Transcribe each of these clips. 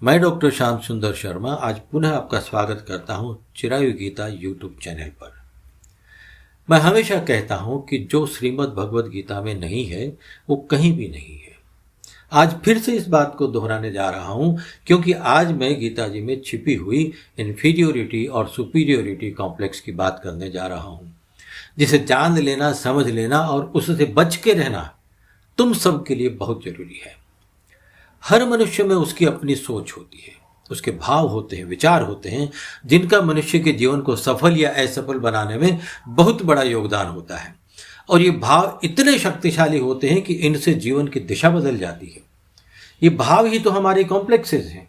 मैं डॉक्टर श्याम सुंदर शर्मा आज पुनः आपका स्वागत करता हूं चिरायु गीता यूट्यूब चैनल पर। मैं हमेशा कहता हूं कि जो श्रीमद् भगवद गीता में नहीं है वो कहीं भी नहीं है। आज फिर से इस बात को दोहराने जा रहा हूं क्योंकि आज मैं गीता जी में छिपी हुई इन्फीरियोरिटी और सुपीरियोरिटी कॉम्प्लेक्स की बात करने जा रहा हूं, जिसे जान लेना, समझ लेना और उससे बच के रहना तुम सबके लिए बहुत जरूरी है। हर मनुष्य में उसकी अपनी सोच होती है, उसके भाव होते हैं, विचार होते हैं, जिनका मनुष्य के जीवन को सफल या असफल बनाने में बहुत बड़ा योगदान होता है। और ये भाव इतने शक्तिशाली होते हैं कि इनसे जीवन की दिशा बदल जाती है। ये भाव ही तो हमारे कॉम्प्लेक्सेस हैं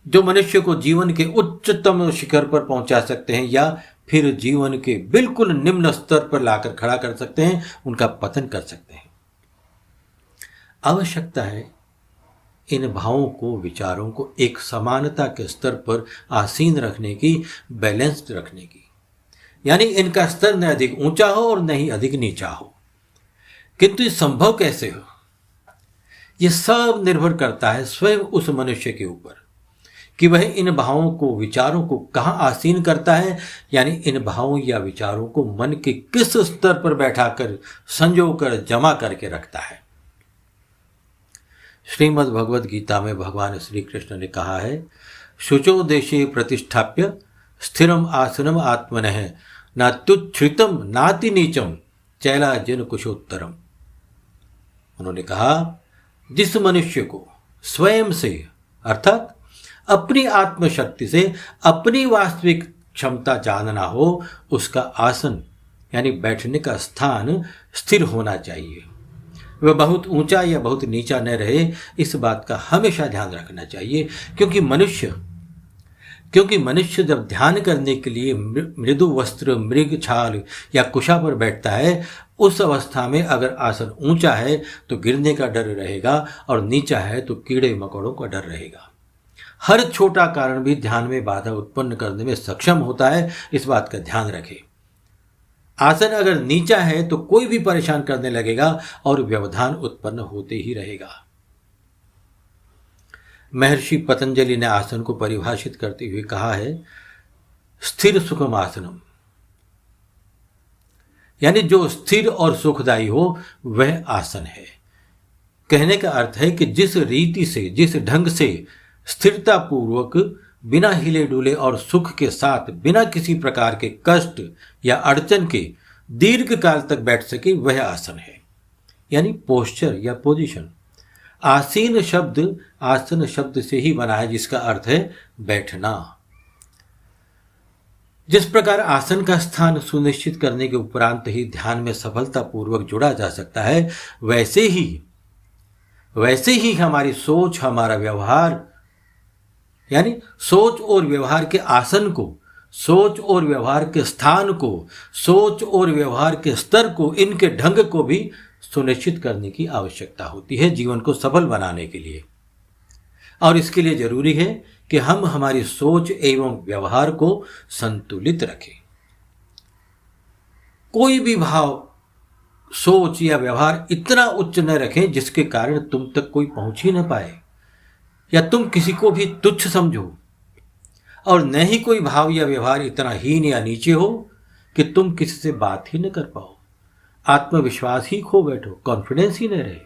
जो मनुष्य को जीवन के उच्चतम शिखर पर पहुंचा सकते हैं या फिर जीवन के बिल्कुल निम्न स्तर पर लाकर खड़ा कर सकते हैं, उनका पतन कर सकते हैं। आवश्यकता है इन भावों को, विचारों को एक समानता के स्तर पर आसीन रखने की, बैलेंस्ड रखने की, यानी इनका स्तर न अधिक ऊंचा हो और न ही अधिक नीचा हो। किंतु ये संभव कैसे हो? यह सब निर्भर करता है स्वयं उस मनुष्य के ऊपर कि वह इन भावों को, विचारों को कहाँ आसीन करता है, यानी इन भावों या विचारों को मन के किस स्तर पर बैठाकर, संजोकर, जमा करके रखता है। श्रीमद् भगवद गीता में भगवान श्री कृष्ण ने कहा है, शुचो देशे प्रतिष्ठाप्य स्थिरम आसनम आत्मनः नात्युच्छ्रितम नाति नीचम चैलाजिन कुशोत्तरम। उन्होंने कहा, जिस मनुष्य को स्वयं से अर्थात अपनी आत्मशक्ति से अपनी वास्तविक क्षमता जानना हो, उसका आसन यानी बैठने का स्थान स्थिर होना चाहिए। वह बहुत ऊंचा या बहुत नीचा न रहे, इस बात का हमेशा ध्यान रखना चाहिए। क्योंकि मनुष्य जब ध्यान करने के लिए मृदु वस्त्र, मृग छाल या कुशा पर बैठता है, उस अवस्था में अगर आसन ऊंचा है तो गिरने का डर रहेगा और नीचा है तो कीड़े मकोड़ों का डर रहेगा। हर छोटा कारण भी ध्यान में बाधा उत्पन्न करने में सक्षम होता है, इस बात का ध्यान रखें। आसन अगर नीचा है तो कोई भी परेशान करने लगेगा और व्यवधान उत्पन्न होते ही रहेगा। महर्षि पतंजलि ने आसन को परिभाषित करते हुए कहा है, स्थिर सुखम आसनम, यानी जो स्थिर और सुखदायी हो वह आसन है। कहने का अर्थ है कि जिस रीति से, जिस ढंग से स्थिरता पूर्वक, बिना हिले डुले और सुख के साथ, बिना किसी प्रकार के कष्ट या अड़चन के दीर्घ काल तक बैठ सके, वह आसन है, यानी पोस्चर या पोजीशन। आसीन शब्द आसन शब्द से ही बना है, जिसका अर्थ है बैठना। जिस प्रकार आसन का स्थान सुनिश्चित करने के उपरांत ही ध्यान में सफलतापूर्वक जुड़ा जा सकता है, वैसे ही हमारी सोच, हमारा व्यवहार, यानी सोच और व्यवहार के आसन को, सोच और व्यवहार के स्थान को, सोच और व्यवहार के स्तर को, इनके ढंग को भी सुनिश्चित करने की आवश्यकता होती है जीवन को सफल बनाने के लिए। और इसके लिए जरूरी है कि हम हमारी सोच एवं व्यवहार को संतुलित रखें। कोई भी भाव, सोच या व्यवहार इतना उच्च न रखें जिसके कारण तुम तक कोई पहुंच ही न पाए या तुम किसी को भी तुच्छ समझो, और न ही कोई भाव या व्यवहार इतना हीन या नीचे हो कि तुम किसी से बात ही न कर पाओ, आत्मविश्वास ही खो बैठो, कॉन्फिडेंस ही न रहे।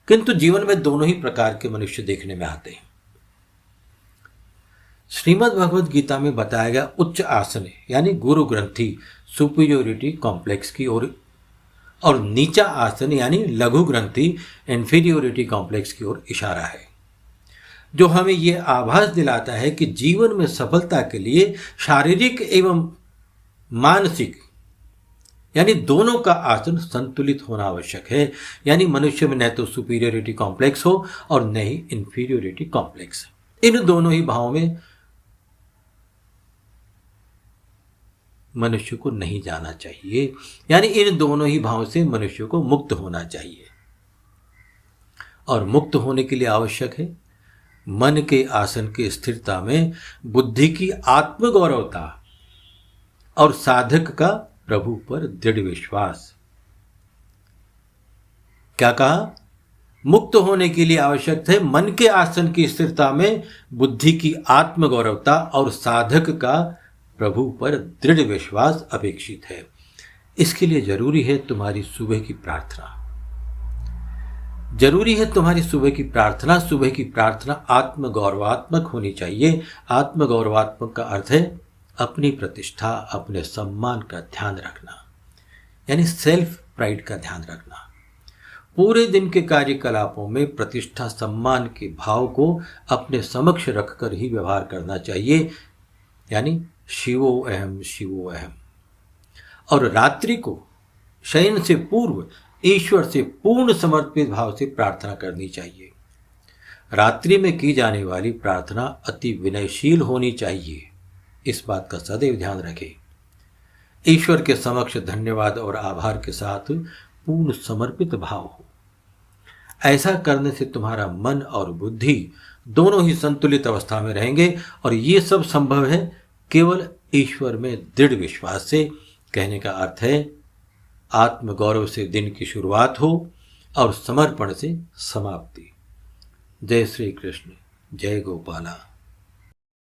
किंतु जीवन में दोनों ही प्रकार के मनुष्य देखने में आते हैं। श्रीमद् भगवद गीता में बताया गया उच्च आसन यानी गुरु ग्रंथि, सुपीरियोरिटी कॉम्प्लेक्स की ओर, और नीचा आसन यानी लघु ग्रंथि, इन्फीरियोरिटी कॉम्प्लेक्स की ओर इशारा है, जो हमें यह आभास दिलाता है कि जीवन में सफलता के लिए शारीरिक एवं मानसिक यानी दोनों का आसन संतुलित होना आवश्यक है। यानी मनुष्य में न तो सुपीरियोरिटी कॉम्प्लेक्स हो और न ही इन्फीरियोरिटी कॉम्प्लेक्स। इन दोनों ही भावों में मनुष्य को नहीं जाना चाहिए, यानी इन दोनों ही भावों से मनुष्य को मुक्त होना चाहिए। और मुक्त होने के लिए आवश्यक है मन के आसन की स्थिरता में बुद्धि की आत्मगौरवता और साधक का प्रभु पर दृढ़ विश्वास। क्या कहा? मुक्त होने के लिए आवश्यक है मन के आसन की स्थिरता में बुद्धि की आत्मगौरवता और साधक का प्रभु पर दृढ़ विश्वास अपेक्षित है। इसके लिए जरूरी है तुम्हारी सुबह की प्रार्थना। जरूरी है तुम्हारी सुबह की प्रार्थना। सुबह की प्रार्थना आत्मगौरवात्मक होनी चाहिए। आत्मगौरवात्मक का अर्थ है अपनी प्रतिष्ठा, अपने सम्मान का ध्यान रखना, यानी सेल्फ प्राइड का ध्यान रखना। पूरे दिन के कार्यकलापों में प्रतिष्ठा, सम्मान के भाव को अपने समक्ष रखकर ही व्यवहार करना चाहिए, यानी शिवो अहम शिवो अहम। और रात्रि को शयन से पूर्व ईश्वर से पूर्ण समर्पित भाव से प्रार्थना करनी चाहिए। रात्रि में की जाने वाली प्रार्थना अति विनयशील होनी चाहिए, इस बात का सदैव ध्यान रखें। ईश्वर के समक्ष धन्यवाद और आभार के साथ पूर्ण समर्पित भाव हो। ऐसा करने से तुम्हारा मन और बुद्धि दोनों ही संतुलित अवस्था में रहेंगे और ये सब संभव है केवल ईश्वर में दृढ़ विश्वास से। कहने का अर्थ है आत्मगौरव से दिन की शुरुआत हो और समर्पण से समाप्ति। जय श्री कृष्ण, जय गोपाला।